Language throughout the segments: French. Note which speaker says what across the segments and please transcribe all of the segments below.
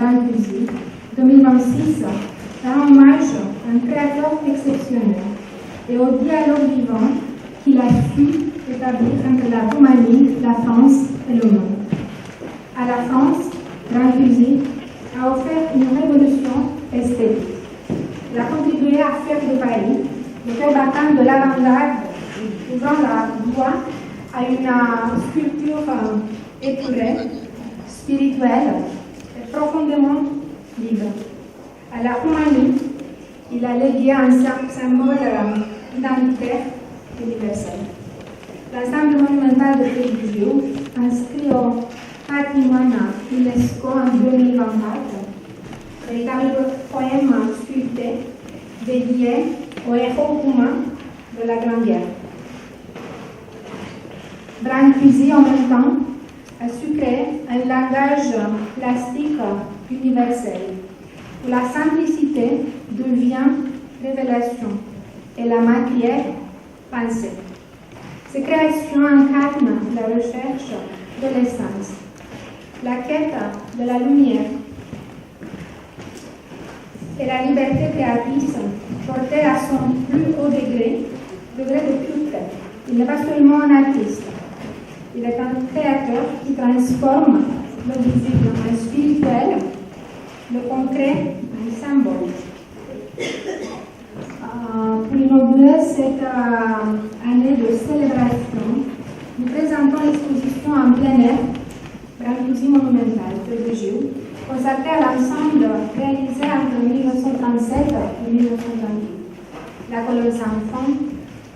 Speaker 1: Grand Cuisine 2026 rend hommage à un créateur exceptionnel et au dialogue vivant qu'il a su établir entre la Roumanie, la France et le monde. À la France, Grand Cuisine a offert une révolution esthétique. Il a contribué à faire de Paris le cœur battant de l'avant-garde, ouvrant la voie à une sculpture épurée, spirituelle et profondément libre. À la Roumanie, il a légué un symbole identitaire universel. L'ensemble monumental de Pédigiou, inscrit au patrimoine UNESCO en 2024, véritable poème sculpté dédié aux héros roumains de la Grande Guerre. Brancusi, en même temps, a su créer un langage plastique universel, où la simplicité devient révélation et la matière pensée. Ces créations incarnent la recherche de l'essence, la quête de la lumière et la liberté créatrice portée à son plus haut degré de culte. Il n'est pas seulement un artiste, il est un créateur qui transforme le visible en spirituel, le concret en symbole. Pour inaugurer cette année de célébration, nous présentons l'exposition en plein air, Brancusi monumentale, de Gilles, consacrée à l'ensemble réalisé entre 1937 et 1928. La colonne sans fond,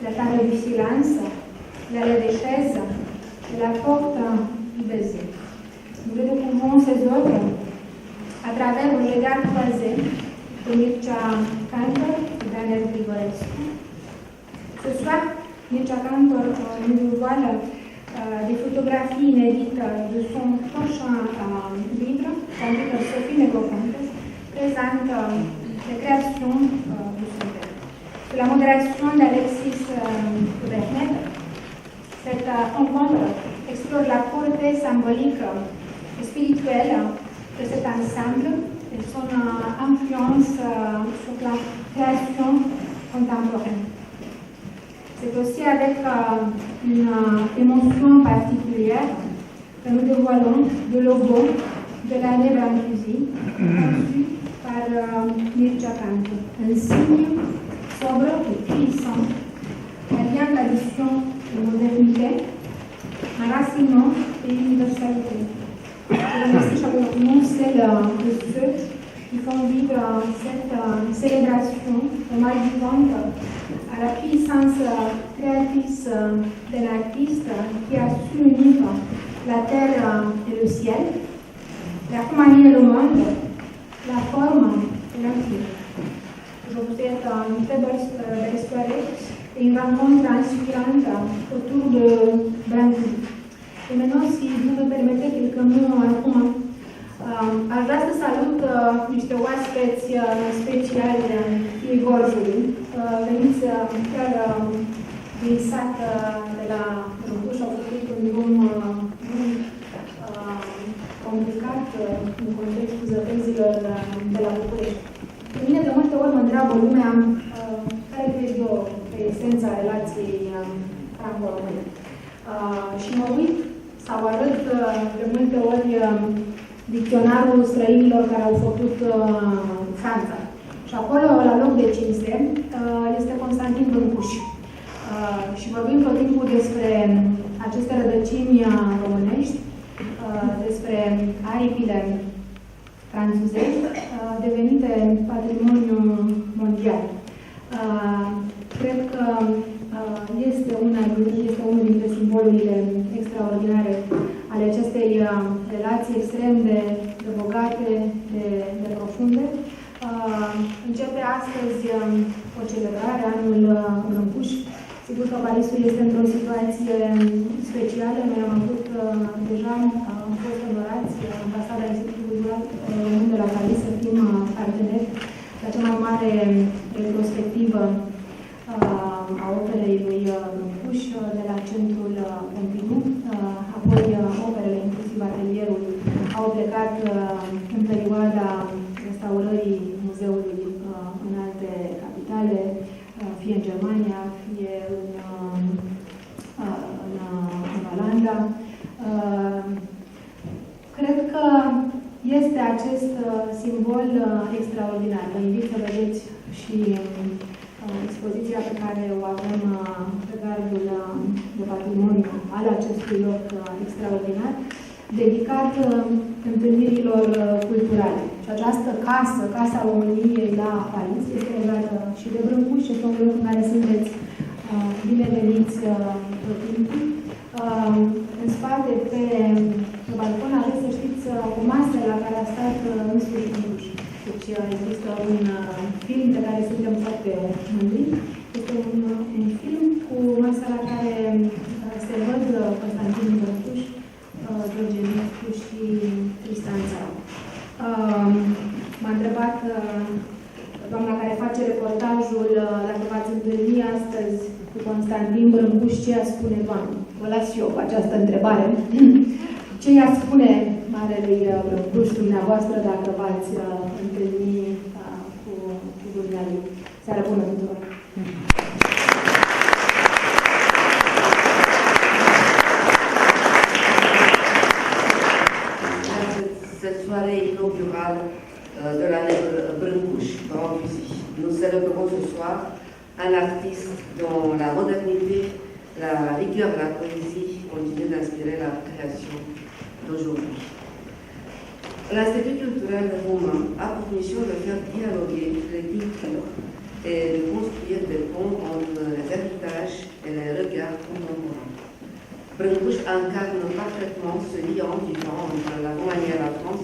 Speaker 1: la table du silence, l'allée des chaises et la porte du baiser. Nous redécouvrons ces œuvres à travers le regard croisé de Mircea Cantor et Daniel Grigorescu. Ce soir, Mircea Cantor nous dévoile des photographies inédites de son prochain livre, tandis que Sophie Negroponte présente les créations de son père. Sous la modération d'Alexis Bernet, cette rencontre explore la portée symbolique et spirituelle de cet ensemble et son influence sur la création contemporaine. C'est aussi avec une émotion particulière que nous dévoilons le logo de l'année Brancusi, conçu par Mircea Cantor. Un signe sobre et puissant, alliant tradition et modernité, enracinement et universalité. Je remercie chaleureusement celles et ceux qui font vivre cette célébration hommage vivante à la puissance créatrice d'un artiste qui a su unir la terre et le ciel, la Roumanie et le monde, la forme et l'infini. Je vous souhaite une très belle soirée et une rencontre inspirante autour de Brancusi. Et maintenant, si vous me permettez quelques mots acum, aș vrea să salut niște oaspeți speciali ai Gorjului. Veniți chiar din sat de la Râmpuș, au făcut un drum complicat în contextul zăpezilor de la București. Pe mine de multe ori mă întreabă lumea care crezi eu pe esența relației franco-române. Și mă uit sau arăt de multe ori dicționarul străinilor care au făcut Franța. Și acolo, la loc de cinste, este Constantin Brâncuș. Și vorbim tot timpul despre aceste rădăcini românești, despre aripile franțuzești, devenite patrimoniu mondial. Cred că este unul dintre simbolurile extraordinare ale acestei relații extrem de bogate, de profunde. Începe astăzi o celebrare, anul Brâncuș. Sigur că Parisul este într-o situație specială. Noi am avut deja, am fost onorați, ambasada Institutului Român de la Paris, să fim parteneri la cea mai mare retrospectivă a operei lui Brâncuș de la Centrul Pompidou. Apoi operele, inclusiv atelierul, au plecat în perioada Rwanda. Cred că este acest simbol extraordinar. Vă invit să vedeți și expoziția pe care o avem pe gardul de patrimoniu al acestui loc extraordinar, dedicat întâlnirilor culturale. Și această casă, Casa României la Paris, este legată și de Brâncuși, este un loc în care sunteți bineveniți tot timpul. În spate, pe balcon, aveți, să știți, o masă la care a stat însuși Brâncuși. Deci există un film pe care suntem foarte mândri. Este un film cu masa la care se văd Constantin Brâncuși, George Enescu și Tristan Țară. M-a întrebat doamna care face reportajul dacă v-ați întâlni astăzi cu Constantin Brâncuși, ce ea spune, doamnă? Vă las eu cu această întrebare. Ce ea spune marelui Brâncuși dumneavoastră dacă v-ați întâlni cu dumnealui? Seară bună tuturor!
Speaker 2: Cette soirée inaugurale de l'année Brâncuși, Grand Fusil. Nous célébrons ce soir un artiste dont la modernité, la rigueur et la poésie continuent d'inspirer la création d'aujourd'hui. L'Institut culturel roumain a pour mission de faire dialoguer les cultures et de construire des ponts entre les héritages et les regards contemporains. Brâncuși incarne parfaitement ce lien vivant entre la Roumanie et la France,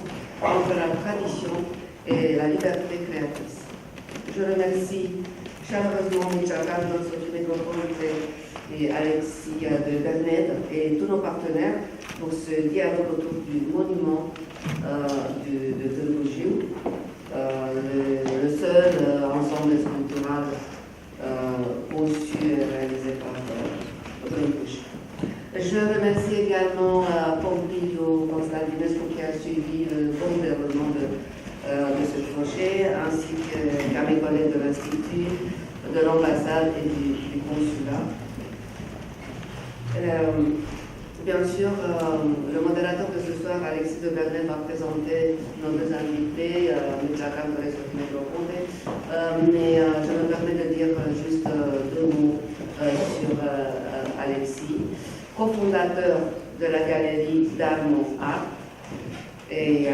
Speaker 2: entre la tradition et la liberté créatrice. Je remercie chaleureusement Mircea Cardon, Sophie Metropolite et Alexis de Berned et tous nos partenaires pour ce dialogue autour du monument de Târgu Jiu, le seul ensemble sculptural conçu et réalisé par Brâncuși. Je remercie également Pompilio Constantinescu qui a suivi le bon déroulement de ce projet, ainsi qu'à mes collègues de l'Institut, de l'ambassade et du consulat. Bien sûr, le modérateur de ce soir, Alexis de Berned, va présenter nos deux invités, Mircea Cardon et Sophie Metropolite, mais je me permets de dire juste deux mots sur Alexis, cofondateur de la galerie d'art Mon Art, et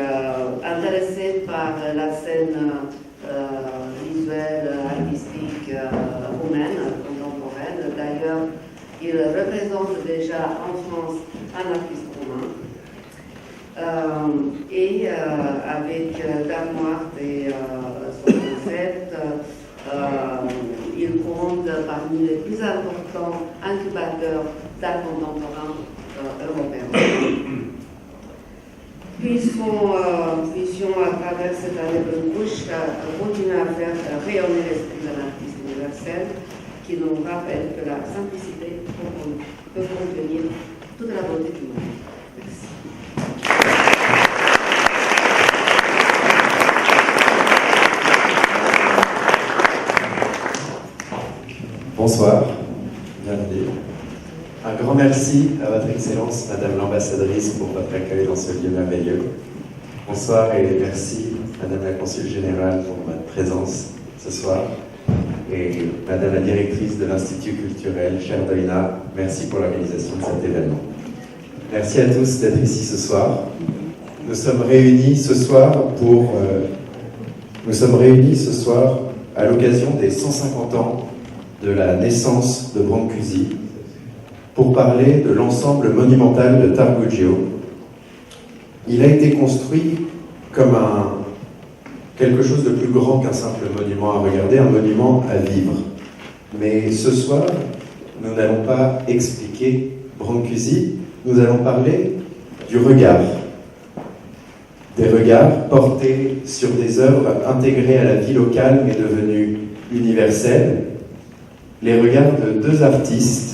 Speaker 2: intéressé par la scène visuelle, artistique roumaine, contemporaine. D'ailleurs, il représente déjà en France un artiste roumain. Et avec Darmoart et son concept, il compte parmi les plus importants incubateurs d'art contemporain européen. Puissions à travers cette année Brâncuși continuer à faire rayonner l'esprit de l'artiste universel qui nous rappelle que la simplicité peut contenir toute la beauté du monde. Merci.
Speaker 3: Bonsoir, bienvenue. Un grand merci à votre Excellence, Madame l'Ambassadrice, pour votre accueil dans ce lieu merveilleux. Bonsoir et merci, Madame la Consul Générale, pour votre présence ce soir. Et Madame la Directrice de l'Institut culturel, chère Doina, merci pour l'organisation de cet événement. Merci à tous d'être ici ce soir. Nous sommes réunis ce soir à l'occasion des 150 ans de la naissance de Brancusi, pour parler de l'ensemble monumental de Târgu Jiu. Il a été construit comme quelque chose de plus grand qu'un simple monument à regarder, un monument à vivre. Mais ce soir, nous n'allons pas expliquer Brancusi, nous allons parler du regard. Des regards portés sur des œuvres intégrées à la vie locale mais devenues universelles. Les regards de deux artistes,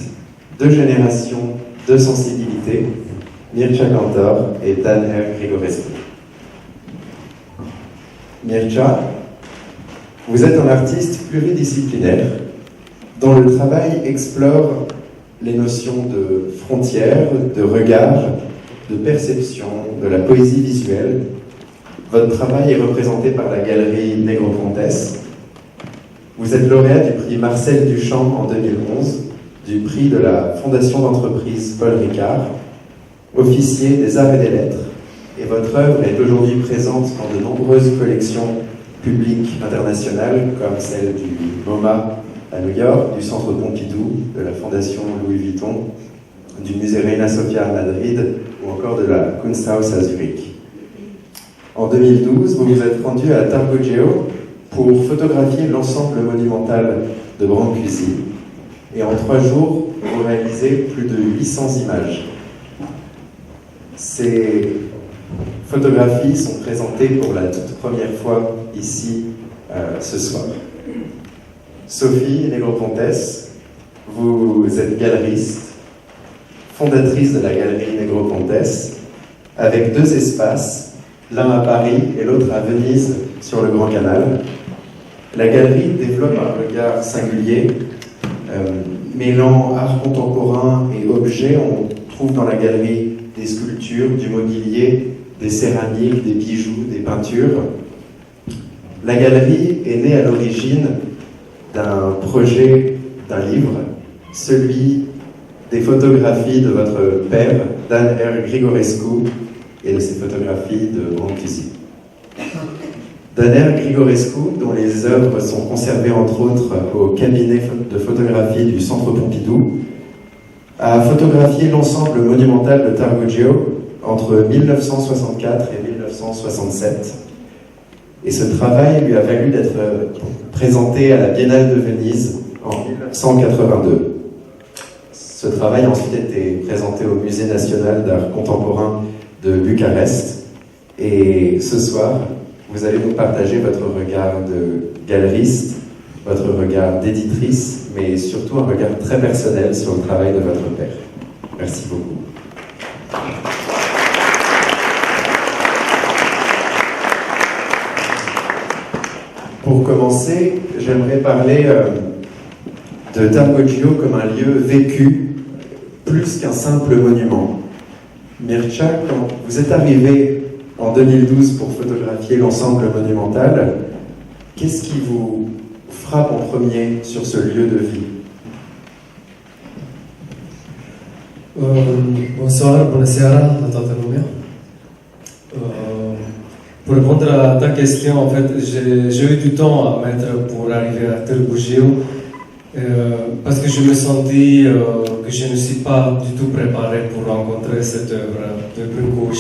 Speaker 3: deux générations, deux sensibilités, Mircea Cantor et Taner Grigorescu. Mircea, vous êtes un artiste pluridisciplinaire dont le travail explore les notions de frontières, de regard, de perception, de la poésie visuelle. Votre travail est représenté par la galerie Negropontes. Vous êtes lauréat du prix Marcel Duchamp en 2011, du prix de la Fondation d'entreprise Paul Ricard, officier des arts et des lettres, et votre œuvre est aujourd'hui présente dans de nombreuses collections publiques internationales, comme celle du MoMA à New York, du Centre Pompidou, de la Fondation Louis Vuitton, du Musée Reina Sofia à Madrid, ou encore de la Kunsthaus à Zurich. En 2012, vous vous êtes rendu à Târgu pour photographier l'ensemble monumental de Brancusi, et en 3 jours, vous réalisez plus de 800 images. Ces photographies sont présentées pour la toute première fois ici ce soir. Sophie Negropontes, vous êtes galeriste, fondatrice de la galerie Negropontes, avec 2 espaces, l'un à Paris et l'autre à Venise sur le Grand Canal. La galerie développe un regard singulier, mêlant art contemporain et objets. On trouve dans la galerie des sculptures, du mobilier, des céramiques, des bijoux, des peintures. La galerie est née à l'origine d'un projet, d'un livre, celui des photographies de votre père, Dan R. Grigorescu, et de ses photographies de Brancusi. Dan R. Grigorescu, dont les œuvres sont conservées entre autres au cabinet de photographie du Centre Pompidou, a photographié l'ensemble monumental de Târgu entre 1964 et 1967. Et ce travail lui a valu d'être présenté à la Biennale de Venise en 1982. Ce travail a ensuite été présenté au Musée national d'art contemporain de Bucarest. Et ce soir, vous allez nous partager votre regard de galeriste, votre regard d'éditrice, mais surtout un regard très personnel sur le travail de votre père. Merci beaucoup. Pour commencer, j'aimerais parler de Târgu comme un lieu vécu, plus qu'un simple monument. Mircea, quand vous êtes arrivé en 2012 pour photographier l'ensemble monumental, qu'est-ce qui vous frappe en premier sur ce lieu de vie?
Speaker 4: Bonsoir, bună seara la toată lumea. Pour répondre à ta question, en fait, j'ai eu du temps à mettre pour arriver à Târgu Jiu, parce que je me sentis que je ne suis pas du tout préparé pour rencontrer cette œuvre de Brâncuș.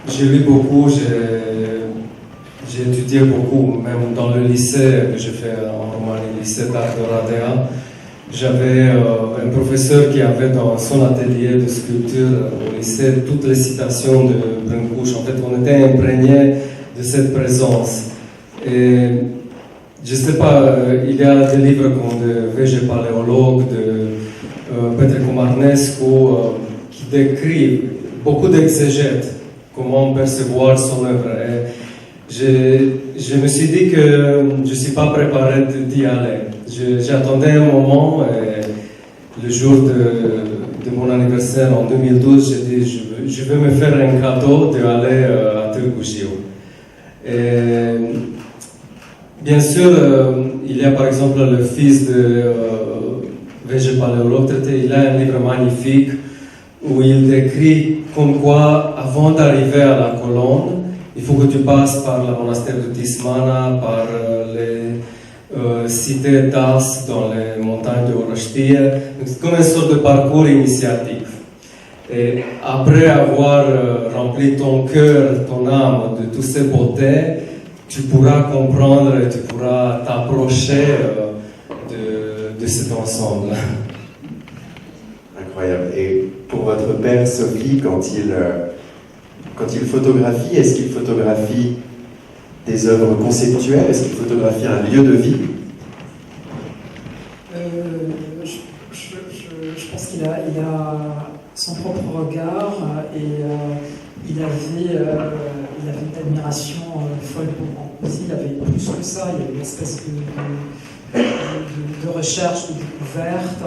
Speaker 4: J'ai lu beaucoup, j'ai étudié beaucoup, même dans le lycée que j'ai fait en Roumanie, le lycée d'art de Oradea. J'avais un professeur qui avait dans son atelier de sculpture au lycée toutes les citations de Brâncuș. En fait, on était imprégnés de cette présence. Et je ne sais pas, il y a des livres comme de V.J. Paléologue, de Petre Comarnescu, qui décrivent beaucoup d'exégètes, comment percevoir son œuvre. Et je me suis dit que je ne suis pas préparé d'y aller. J'attendais un moment, et le jour de mon anniversaire en 2012, j'ai dit je veux me faire un cadeau d'aller à Târgu Jiu. Et bien sûr, il y a par exemple le fils de V.J. Paléologue, il a un livre magnifique où il décrit comme quoi, avant d'arriver à la colonne, il faut que tu passes par le monastère de Tismana, par les cités d'As dans les montagnes de Orăștie. C'est comme une sorte de parcours initiatique. Et après avoir rempli ton cœur, ton âme de toutes ces beautés, tu pourras comprendre et tu pourras t'approcher de cet ensemble.
Speaker 3: Incroyable. Et pour votre père, Sophie, quand il photographie, est-ce qu'il photographie des œuvres conceptuelles? Est-ce qu'il photographie un lieu de vie?
Speaker 5: Je pense qu'il a son propre regard et il avait une admiration folle pour Brancusi. Il avait plus que ça, il y avait une espèce de de recherche, de découverte.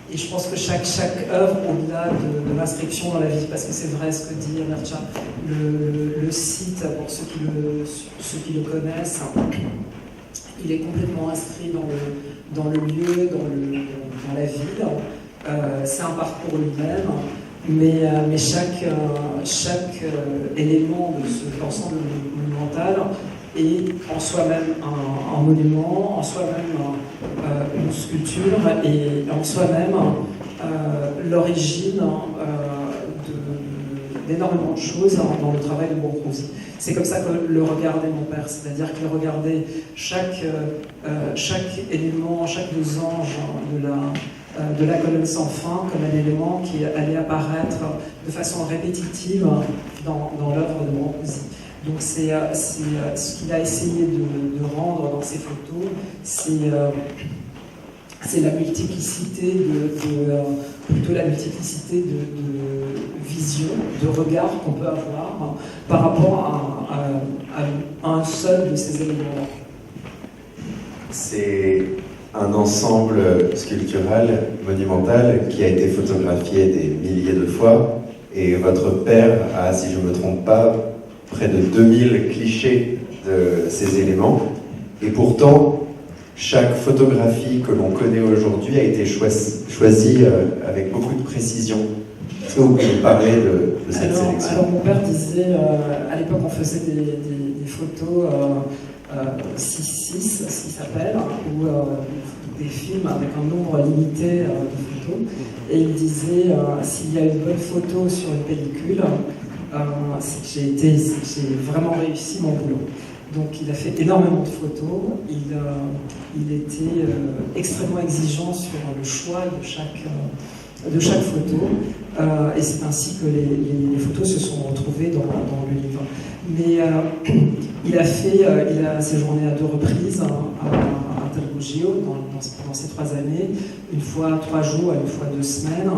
Speaker 5: Et je pense que chaque œuvre, au-delà de l'inscription dans la vie, parce que c'est vrai ce que dit Mircea, le site, pour ceux qui le connaissent, il est complètement inscrit dans le lieu, dans la ville. C'est un parcours lui-même, mais chaque élément de cet ensemble monumental est en soi-même un monument, en soi-même une sculpture et en soi-même l'origine d'énormément de choses dans le travail de Brancusi. C'est comme ça que le regardait mon père, c'est-à-dire qu'il regardait chaque élément, chaque losange de la colonne sans fin comme un élément qui allait apparaître de façon répétitive dans l'œuvre de Brancusi. Donc c'est ce qu'il a essayé de rendre dans ses photos, c'est la multiplicité plutôt la multiplicité de visions, de regards qu'on peut avoir par rapport à un seul de ces éléments-là.
Speaker 3: C'est un ensemble sculptural, monumental, qui a été photographié des milliers de fois, et votre père a, si je ne me trompe pas, près de 2000 clichés de ces éléments, et pourtant, chaque photographie que l'on connaît aujourd'hui a été choisie avec beaucoup de précision. Est-ce que vous pouvez parler de cette sélection?
Speaker 5: Alors mon père disait, à l'époque on faisait des photos 6-6, ce qui s'appelle, ou des films avec un nombre limité de photos, et il disait, s'il y a une bonne photo sur une pellicule, c'est que j'ai vraiment réussi mon boulot. Donc il a fait énormément de photos, il était extrêmement exigeant sur le choix de chaque photo, et c'est ainsi que les photos se sont retrouvées dans le livre. Mais il a séjourné à 2 reprises à Tarugia pendant ces 3 années, une fois 3 jours et une fois 2 semaines.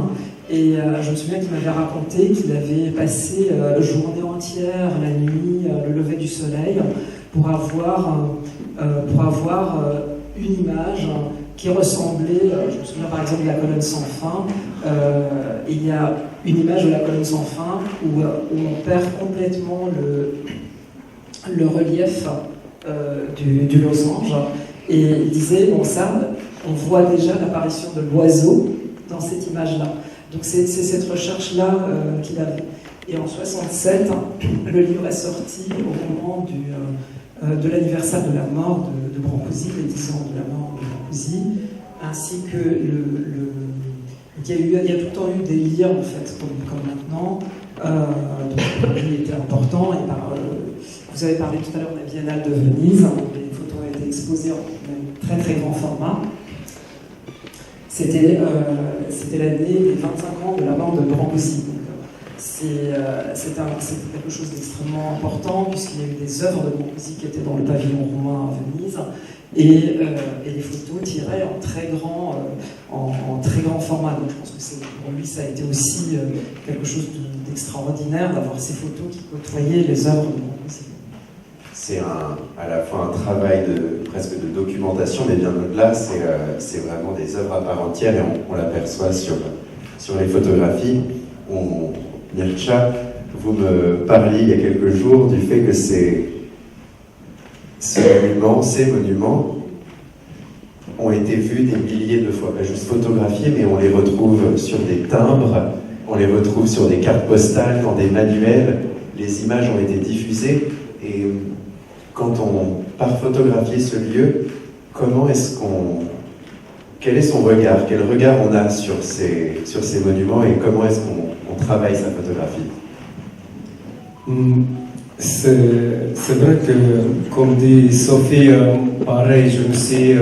Speaker 5: Et je me souviens qu'il m'avait raconté qu'il avait passé journée entière, la nuit, le lever du soleil, pour avoir une image qui ressemblait, je me souviens par exemple de la colonne sans fin, il y a une image de la colonne sans fin où on perd complètement le relief du losange, et il disait, bon ça, on voit déjà l'apparition de l'oiseau dans cette image-là. Donc c'est cette recherche-là qu'il avait. Et en 1967, le livre est sorti au moment de l'anniversaire de la mort de Brancusi, les 10 ans de la mort de Brancusi, ainsi que il y a tout le temps eu des liens en fait, comme maintenant. Donc il était important. Et vous avez parlé tout à l'heure de la Biennale de Venise, les photos ont été exposées en très très grand format. C'était l'année des 25 ans de la mort de Brancusi. C'est quelque chose d'extrêmement important, puisqu'il y a eu des œuvres de Brancusi qui étaient dans le pavillon roumain à Venise, et les photos tirées en très grand format. Donc je pense que pour lui ça a été aussi quelque chose d'extraordinaire d'avoir ces photos qui côtoyaient les œuvres de Brancusi.
Speaker 3: C'est à la fois un travail presque de documentation, mais bien au-delà, c'est vraiment des œuvres à part entière, et on l'aperçoit sur les photographies. Mircea, vous me parliez il y a quelques jours du fait que ces monuments ont été vus des milliers de fois, pas juste photographiés, mais on les retrouve sur des timbres, on les retrouve sur des cartes postales, dans des manuels, les images ont été diffusées, et quand on part photographier ce lieu, quel est son regard? Quel regard on a sur ces monuments, et comment est-ce qu'on travaille sa photographie?
Speaker 4: C'est vrai que, comme dit Sophie, pareil, je me suis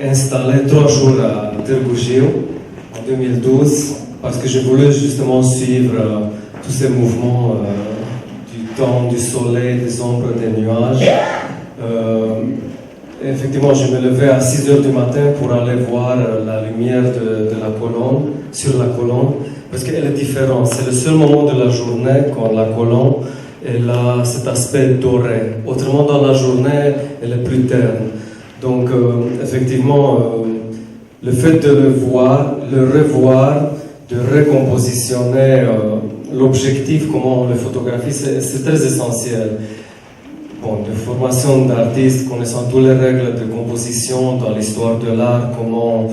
Speaker 4: installé 3 jours à Târgu en 2012, parce que je voulais justement suivre tous ces mouvements du temps, du soleil, des ombres, des nuages. Effectivement, je me levais à 6 h du matin pour aller voir la lumière de la colonne, sur la colonne, parce qu'elle est différente. C'est le seul moment de la journée quand la colonne elle a cet aspect doré. Autrement, dans la journée, elle est plus terne. Donc, effectivement, le fait de le voir, le revoir, de recompositionner l'objectif, comment on le photographie, c'est très essentiel. Bon, de formation d'artiste, connaissant toutes les règles de composition dans l'histoire de l'art, comment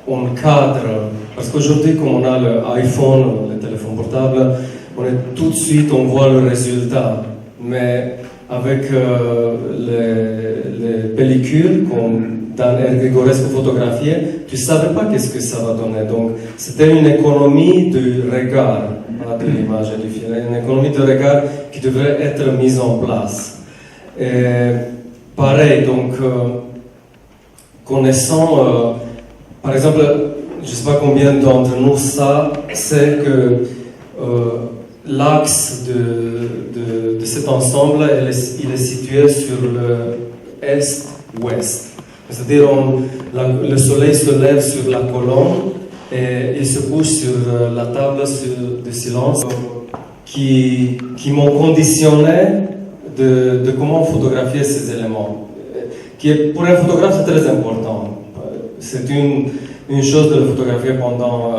Speaker 4: on cadre. Parce qu'aujourd'hui, comme on a l'iPhone, le téléphone portable, tout de suite, on voit le résultat. Mais avec les pellicules, comme dans Grigorescu photographié, tu ne savais pas qu'est-ce que ça va donner. Donc, c'était une économie de regard, pas de l'image et du film, une économie de regard qui devrait être mise en place. Et pareil, donc, connaissant, par exemple, je ne sais pas combien d'entre nous c'est que l'axe de cet ensemble, il est situé sur le est-ouest. C'est-à-dire, le soleil se lève sur la colonne et il se couche sur la table de silence qui m'ont conditionné de comment photographier ces éléments. Qui est, pour un photographe, c'est très important. C'est une chose de le photographier pendant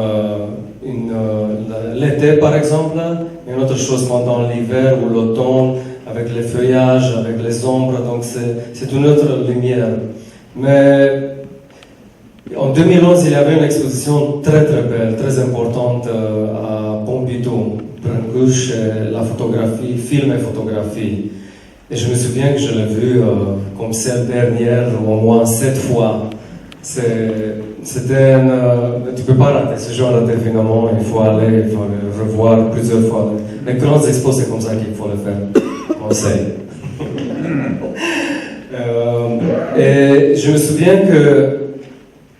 Speaker 4: l'été, par exemple, et une autre chose pendant l'hiver ou l'automne, avec les feuillages, avec les ombres, donc c'est une autre lumière. Mais en 2011, il y avait une exposition très très belle, très importante à Pompidou, Brancusi, la photographie, film et photographie. Et je me souviens que je l'ai vu comme celle dernière au moins 7 fois. C'était tu peux pas rater ce genre d'événement, il faut aller, il faut le revoir plusieurs fois. Les grandes expos, c'est comme ça qu'il faut le faire. On sait. Et je me souviens que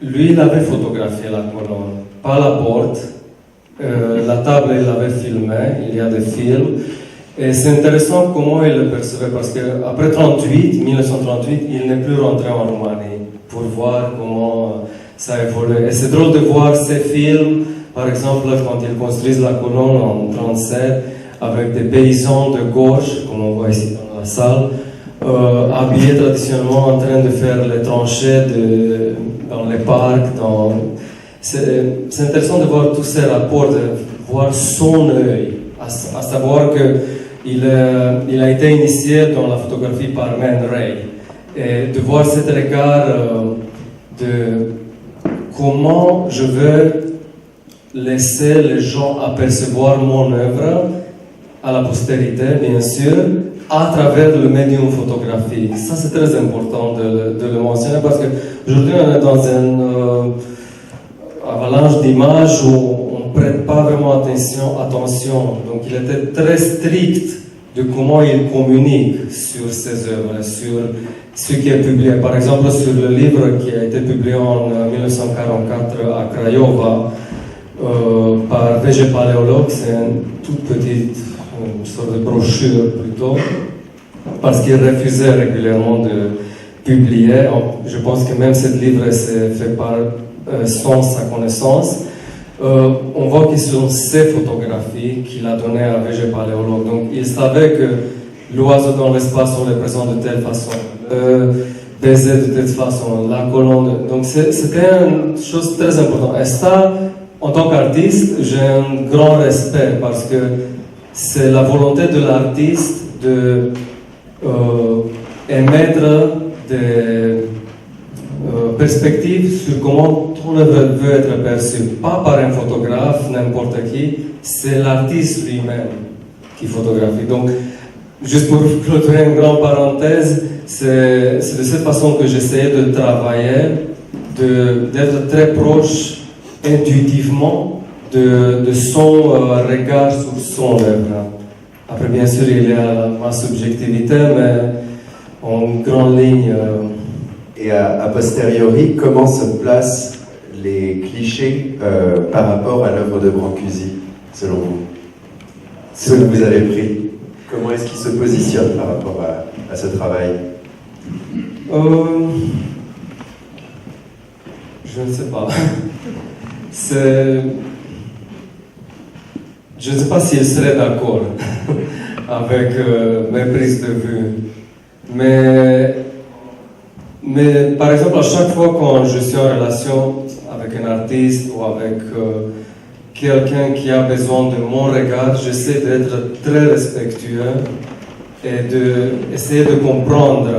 Speaker 4: lui, il avait photographié la colonne, pas la porte. La table, il l'avait filmé, il y a des films. Et c'est intéressant comment il le percevait, parce qu'après 1938, il n'est plus rentré en Roumanie pour voir comment ça a évolué. Et c'est drôle de voir ces films, par exemple, quand ils construisent la colonne en 1937, avec des paysans de gauche, comme on voit ici dans la salle, habillés traditionnellement en train de faire les tranchées dans les parcs. C'est intéressant de voir tous ces rapports, de voir son œil, à savoir qu'il a été initié dans la photographie par Man Ray. Et de voir cet regard de comment je veux laisser les gens apercevoir mon œuvre à la postérité, bien sûr, à travers le médium photographique. Ça, c'est très important de le mentionner parce qu'aujourd'hui, on est dans une avalanche d'images où on ne prête pas vraiment attention. Donc, il était très strict de comment il communique sur ses œuvres, sur ce qui est publié. Par exemple, sur le livre qui a été publié en 1944 à Craiova par VG Paléologue, c'est une toute petite sorte de brochure plutôt, parce qu'il refusait régulièrement de publier. Je pense que même ce livre s'est fait sans sa connaissance. On voit que ce sont ces photographies qu'il a données à VG Paléologue. Donc il savait que l'oiseau dans l'espace, on le présente de telle façon, baiser de telle façon, la colonne. Donc c'était une chose très importante. Et ça, en tant qu'artiste, j'ai un grand respect parce que c'est la volonté de l'artiste de émettre des perspectives sur comment ton œuvre veut être perçue. Pas par un photographe, n'importe qui, c'est l'artiste lui-même qui photographie. Donc, juste pour clôturer une grande parenthèse, c'est de cette façon que j'essayais de travailler, d'être très proche intuitivement de son regard sur son œuvre. Après, bien sûr, il y a ma subjectivité, mais en grande ligne.
Speaker 3: Et a posteriori, comment se placent les clichés par rapport à l'œuvre de Brancusi, selon vous? Ceux que vous avez pris, comment est-ce qu'ils se positionnent par rapport à ce travail?
Speaker 4: Je ne sais pas. Je ne sais pas s'il serait d'accord. avec mes prises de vue. Mais par exemple, à chaque fois quand je suis en relation avec un artiste ou avec quelqu'un qui a besoin de mon regard, j'essaie d'être très respectueux et d'essayer de comprendre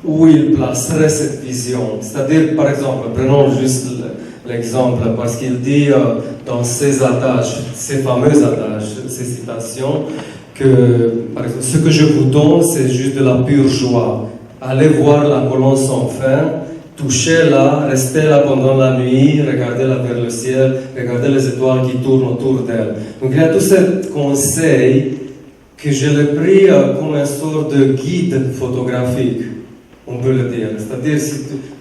Speaker 4: où il placerait cette vision. C'est-à-dire, par exemple, prenons juste l'exemple, parce qu'il dit dans ses adages, ses fameux adages, ses citations, que par exemple, ce que je vous donne, c'est juste de la pure joie. Allez voir la colonne sans fin, touchez-la, restez là pendant la nuit, regardez-la vers le ciel, regardez les étoiles qui tournent autour d'elle. Donc il y a tous ces conseils que je l'ai pris comme une sorte de guide photographique, on peut le dire. C'est-à-dire,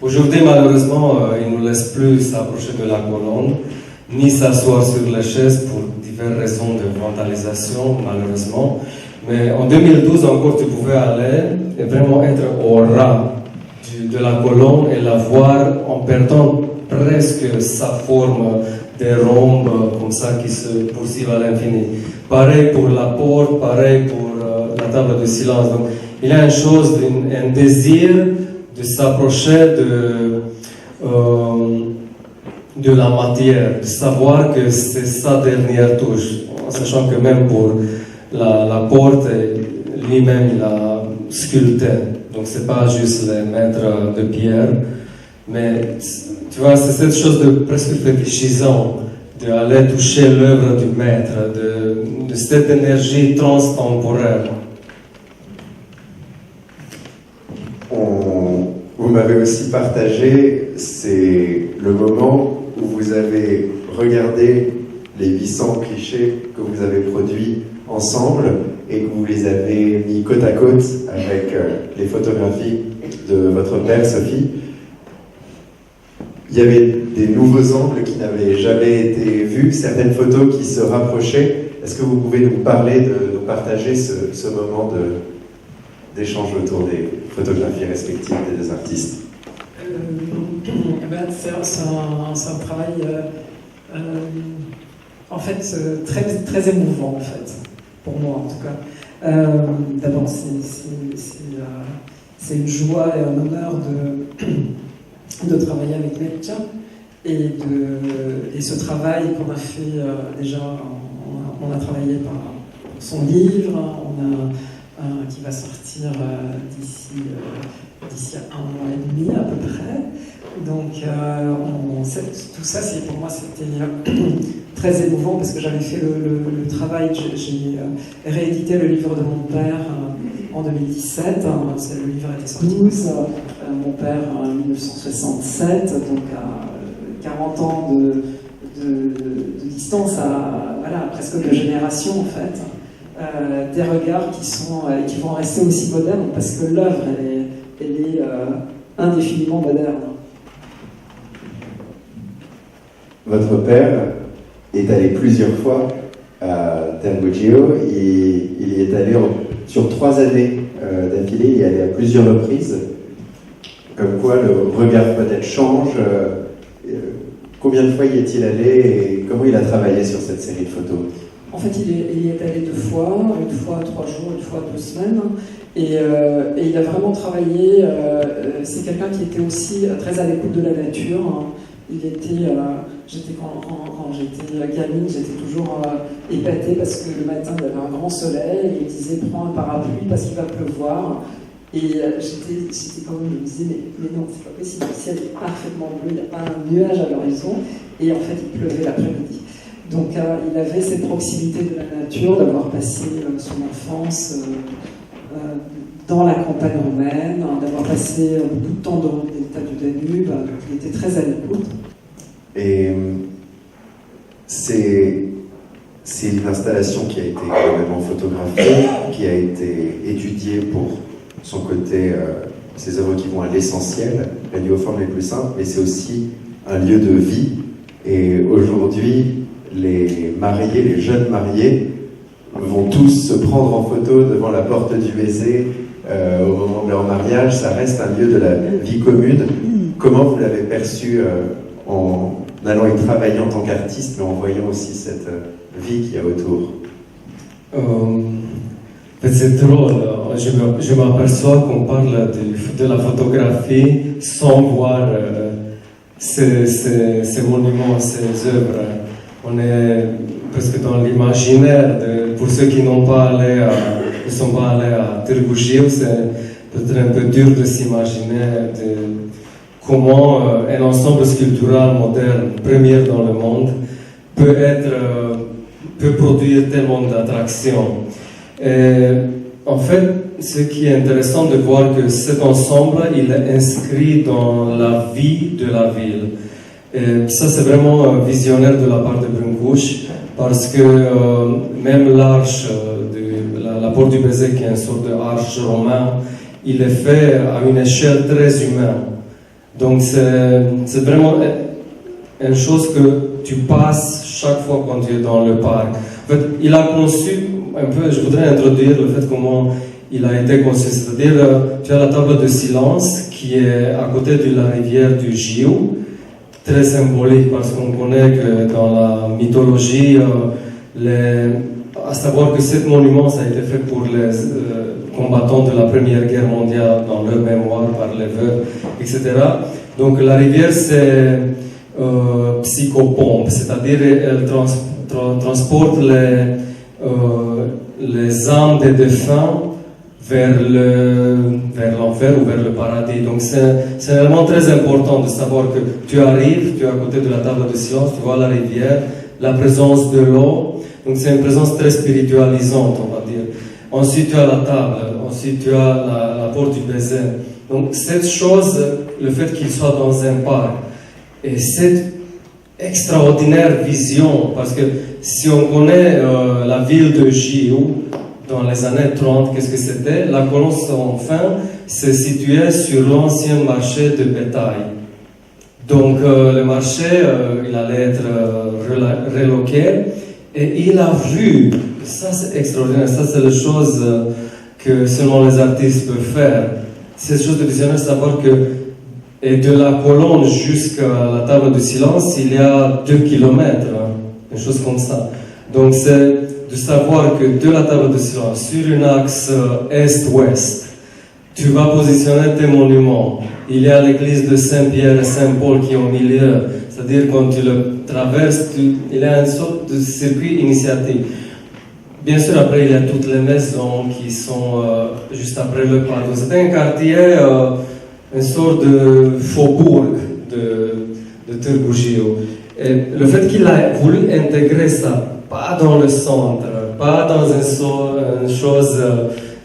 Speaker 4: aujourd'hui, malheureusement, il ne nous laisse plus s'approcher de la colonne, ni s'asseoir sur les chaises pour diverses raisons de vandalisation, malheureusement. Mais en 2012, encore, tu pouvais aller et vraiment être au ras de la colonne et la voir en perdant presque sa forme des rhombes comme ça qui se poursuivent à l'infini. Pareil pour la porte, pareil pour la table de silence. Donc, il y a une chose, un désir de s'approcher de la matière, de savoir que c'est sa dernière touche, en sachant que même pour la porte, lui-même il a sculpté. Donc c'est pas juste les mètres de pierre, mais tu vois, c'est cette chose de presque fétichisant, d'aller toucher l'œuvre du maître, de cette énergie transtemporaire.
Speaker 3: Vous m'avez aussi partagé, c'est le moment où vous avez regardé les 800 clichés que vous avez produits ensemble et que vous les avez mis côte à côte avec les photographies de votre père, Sophie. Il y avait des nouveaux angles qui n'avaient jamais été vus, certaines photos qui se rapprochaient. Est-ce que vous pouvez nous parler, nous partager ce moment d'échange autour des photographies respectives des deux artistes?
Speaker 5: C'est un travail en fait très, très émouvant en fait, pour moi en tout cas. D'abord c'est une joie et un honneur de travailler avec Melcha et ce travail qu'on a fait déjà, on a travaillé par son livre, qui va sortir d'ici 1 mois et demi à peu près. Donc tout ça, pour moi, c'était très émouvant parce que j'avais fait le travail, j'ai réédité le livre de mon père en 2017. Le livre a été sorti mon père en 1967, donc à 40 ans de distance, voilà, presque de génération en fait. Des regards qui vont rester aussi modernes parce que l'œuvre elle est indéfiniment moderne.
Speaker 3: Votre père est allé plusieurs fois à Terbuggio. Il y est allé sur 3 années d'affilée. Il y est allé à plusieurs reprises. Comme quoi le regard peut-être change. Combien de fois y est-il allé et comment il a travaillé sur cette série de photos?
Speaker 5: En fait, il y est allé 2 fois, une fois 3 jours, une fois 2 semaines, et il a vraiment travaillé. C'est quelqu'un qui était aussi très à l'écoute de la nature. Il était, quand j'étais gamine, j'étais toujours épatée parce que le matin il y avait un grand soleil et il disait prends un parapluie parce qu'il va pleuvoir. Et j'étais quand même, je me disais mais non, c'est pas possible, le ciel est parfaitement bleu, il n'y a pas un nuage à l'horizon, et en fait il pleuvait l'après-midi. Donc il avait cette proximité de la nature, d'avoir passé son enfance dans la campagne romaine, d'avoir passé beaucoup de temps dans le delta du Danube, donc il était très à l'écoute.
Speaker 3: Et c'est une installation qui a été énormément photographiée, qui a été étudiée pour son côté, ces œuvres qui vont à l'essentiel, reliées aux formes les plus simples, mais c'est aussi un lieu de vie. Et aujourd'hui, les mariés, les jeunes mariés, vont tous se prendre en photo devant la porte du baiser au moment de leur mariage. Ça reste un lieu de la vie commune. Comment vous l'avez perçu en allant y travailler en tant qu'artiste, mais en voyant aussi cette vie qu'il y a autour?
Speaker 4: C'est drôle, je m'aperçois qu'on parle de la photographie sans voir ces monuments, ces œuvres. On est presque dans l'imaginaire, pour ceux qui ne sont pas allés à Târgu Jiu, c'est peut-être un peu dur de s'imaginer comment un ensemble sculptural moderne, premier dans le monde, peut produire tellement d'attractions. En fait, ce qui est intéressant de voir que cet ensemble, il est inscrit dans la vie de la ville. Et ça, c'est vraiment visionnaire de la part de Brâncuși, parce que même l'arche, la porte du Bézet, qui est une sorte d'arche romaine, il est fait à une échelle très humaine. Donc c'est vraiment une chose que tu passes chaque fois quand tu es dans le parc. En fait, il a conçu un peu, je voudrais introduire le fait comment il a été conçu. C'est-à-dire, tu as la table de silence qui est à côté de la rivière du Jiu, très symbolique parce qu'on connaît que dans la mythologie, à savoir que ce monument ça a été fait pour les combattants de la Première Guerre mondiale dans leur mémoire par les veuves, etc. Donc la rivière c'est psychopompe, c'est-à-dire elle transporte les âmes des défunts vers l'enfer ou vers le paradis. Donc c'est un élément très important de savoir que tu arrives, tu es à côté de la table de silence, tu vois la rivière, la présence de l'eau. Donc c'est une présence très spiritualisante, on va dire. Ensuite tu as la table, ensuite tu as la porte du Bézet. Donc cette chose, le fait qu'il soit dans un parc, et cette extraordinaire vision, parce que si on connaît la ville de Jiu, dans les années 30, qu'est-ce que c'était? La colonne sans fin se situait sur l'ancien marché de bétail. Donc le marché, il allait être reloqué, et il a vu, ça c'est extraordinaire, ça c'est la chose que seulement les artistes peuvent faire. Cette chose de visionnaire, savoir que et de la colonne jusqu'à la table de silence, il y a 2 kilomètres, une chose comme ça. Donc c'est de savoir que de la table de silence, sur une axe est-ouest, tu vas positionner tes monuments. Il y a l'église de Saint-Pierre et Saint-Paul qui est au milieu. C'est-à-dire quand tu le traverses, il y a une sorte de circuit initiatique. Bien sûr, après, il y a toutes les maisons qui sont juste après le parc. C'est un quartier, une sorte de faubourg de Târgu Jiu. Et le fait qu'il a voulu intégrer ça, pas dans le centre, pas dans une chose...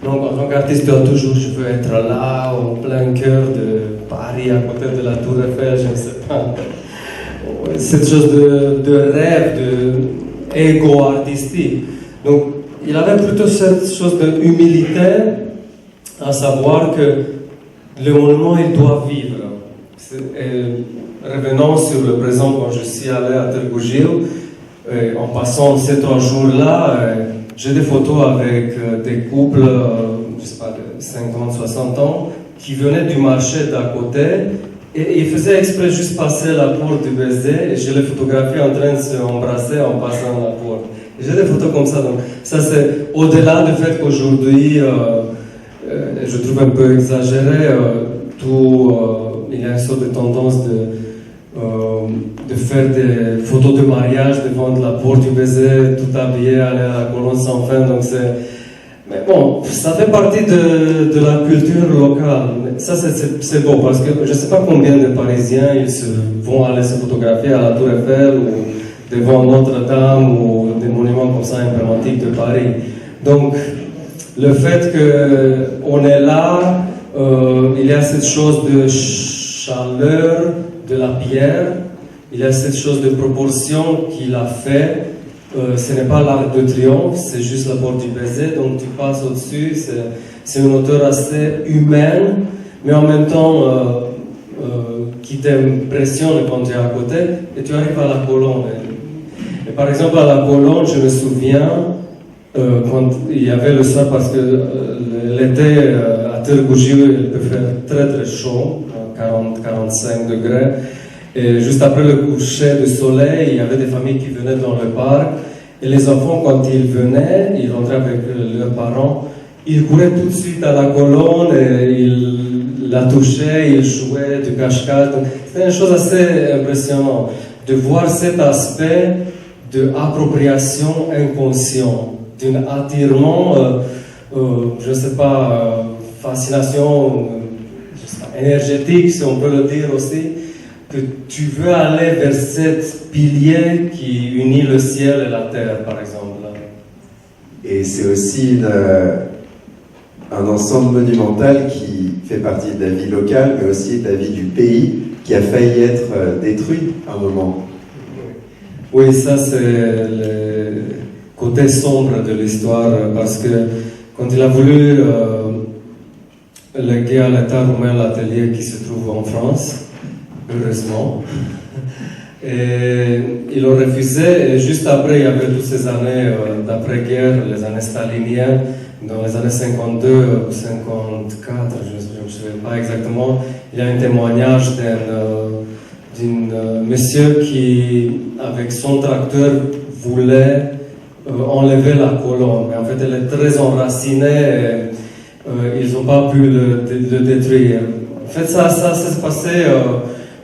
Speaker 4: donc, en tant qu'artiste, tu as toujours, je veux être là, au plein cœur de Paris, à côté de la Tour Eiffel, je ne sais pas. Cette chose de rêve, d'ego artistique. Donc, il avait plutôt cette chose d'humilité, à savoir que le monument, il doit vivre. Revenons sur le présent, quand je suis allé à Târgu Jiu, en passant ces 3 jours-là, j'ai des photos avec des couples, je ne sais pas, de 50, 60 ans, qui venaient du marché d'à côté, et ils faisaient exprès juste passer la porte du Bézet, et je les photographiais en train de s'embrasser en passant la porte. J'ai des photos comme ça, donc ça c'est au-delà du fait qu'aujourd'hui, je trouve un peu exagéré, il y a une sorte de tendance de faire des photos de mariage devant la porte du Bézet, tout habillé, aller à la colonne sans fin, donc c'est... Mais bon, ça fait partie de la culture locale. Ça, c'est beau, parce que je ne sais pas combien de Parisiens vont aller se photographier à la Tour Eiffel ou devant Notre-Dame ou des monuments comme ça emblématiques de Paris. Donc, le fait qu'on est là, il y a cette chose de chaleur de la pierre, il y a cette chose de proportion qu'il a fait. Ce n'est pas l'Arc de Triomphe, c'est juste la porte du Bézet, donc tu passes au-dessus, c'est une hauteur assez humaine, mais en même temps qui t'impressionne quand tu es à côté, et tu arrives à la colonne. Et par exemple, à la colonne, je me souviens, quand il y avait le soir, parce que l'été à Târgu Jiu, il peut faire très très chaud, 40-45 degrés. Et juste après le coucher du soleil, il y avait des familles qui venaient dans le parc Et les enfants, quand ils venaient, ils rentraient avec leurs parents, ils couraient tout de suite à la colonne, et ils la touchaient, ils jouaient du cache-cache. C'était une chose assez impressionnante de voir cet aspect d'appropriation inconscient, d'un attirement, je ne sais pas, fascination énergétique, si on peut le dire aussi, que tu veux aller vers cet pilier qui unit le ciel et la terre, par exemple.
Speaker 3: Et c'est aussi un ensemble monumental qui fait partie de la vie locale, mais aussi de la vie du pays, qui a failli être détruit à un moment.
Speaker 4: Oui, ça c'est le côté sombre de l'histoire, parce que quand il a voulu léguer à l'État roumain l'atelier qui se trouve en France, heureusement, et ils l'ont refusé, et juste après, il y avait toutes ces années d'après-guerre, les années staliniennes, dans les années 52 ou 54, je ne me souviens pas exactement, il y a un témoignage d'un monsieur qui, avec son tracteur, voulait enlever la colonne, mais en fait elle est très enracinée, et ils n'ont pas pu le détruire. En fait, ça s'est passé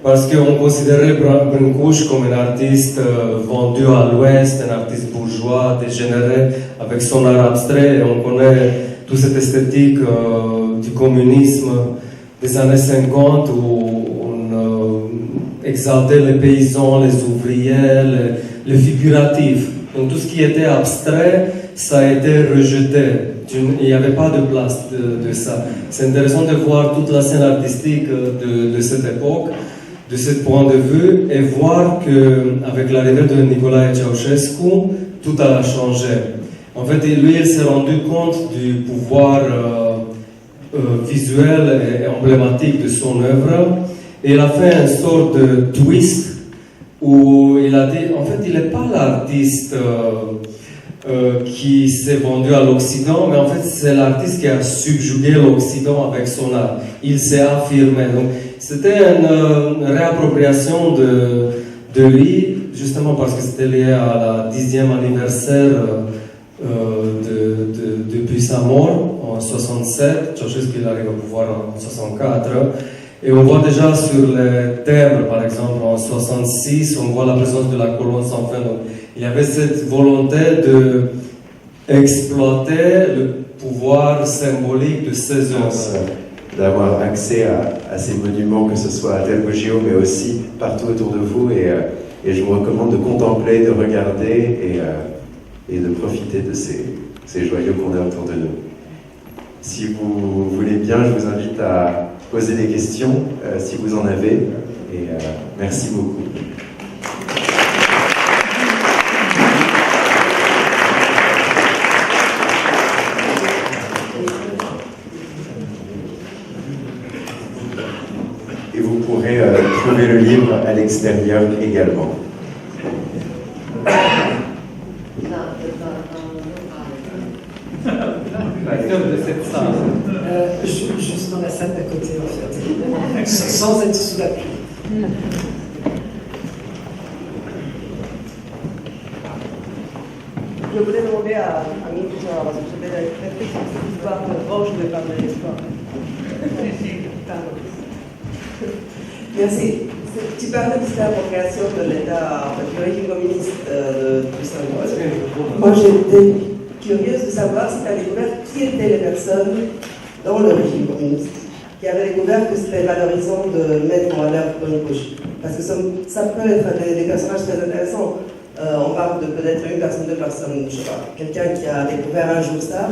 Speaker 4: parce qu'on considérait Brâncuș comme un artiste vendu à l'ouest, un artiste bourgeois, dégénéré, avec son art abstrait, et on connaît toute cette esthétique du communisme des années 50 où on exaltait les paysans, les ouvriers, le figuratif. Donc tout ce qui était abstrait, ça a été rejeté. Il n'y avait pas de place de ça. C'est intéressant de voir toute la scène artistique de cette époque, de ce point de vue, et voir qu'avec l'arrivée de Nicolae Ceausescu, tout a changé. En fait, lui, il s'est rendu compte du pouvoir visuel et emblématique de son œuvre, et il a fait une sorte de twist où il a dit, en fait, il n'est pas l'artiste qui s'est vendu à l'Occident, mais en fait, c'est l'artiste qui a subjugué l'Occident avec son art. Il s'est affirmé. Donc, c'était une réappropriation de lui, justement parce que c'était lié à la 10e anniversaire depuis sa mort en 67. Ceausescu arrive au pouvoir en 64. Et on voit déjà sur les thèmes, par exemple, en 66, on voit la présence de la colonne sans fin. Donc, il y avait cette volonté d'exploiter le pouvoir symbolique de ces œuvres.
Speaker 3: D'avoir accès à ces monuments, que ce soit à Târgu Jiu, mais aussi partout autour de vous. Et je vous recommande de contempler, de regarder et de profiter de ces joyaux qu'on a autour de nous. Si vous voulez bien, je vous invite à poser des questions, si vous en avez. Et merci beaucoup. Et vous pourrez trouver le livre à l'extérieur également.
Speaker 5: Juste dans la salle d'à côté, en fait, sans être sous la pluie.
Speaker 6: Je voulais demander à Mircea, parce que je vais réfléchir sur cette histoire de Roche, je vais parler de l'histoire. Merci. Tu parles de l'appropriation de l'État, du régime communiste du Saint-Paul. Moi, j'étais curieuse de savoir si tu as découvert qui étaient les personnes dans le régime communiste qui avaient découvert que c'était valorisant de mettre en valeur Brâncuș. Parce que ça peut être des personnages très intéressants. On parle de peut-être une personne, deux personnes, je sais pas, quelqu'un qui a découvert un jour ça.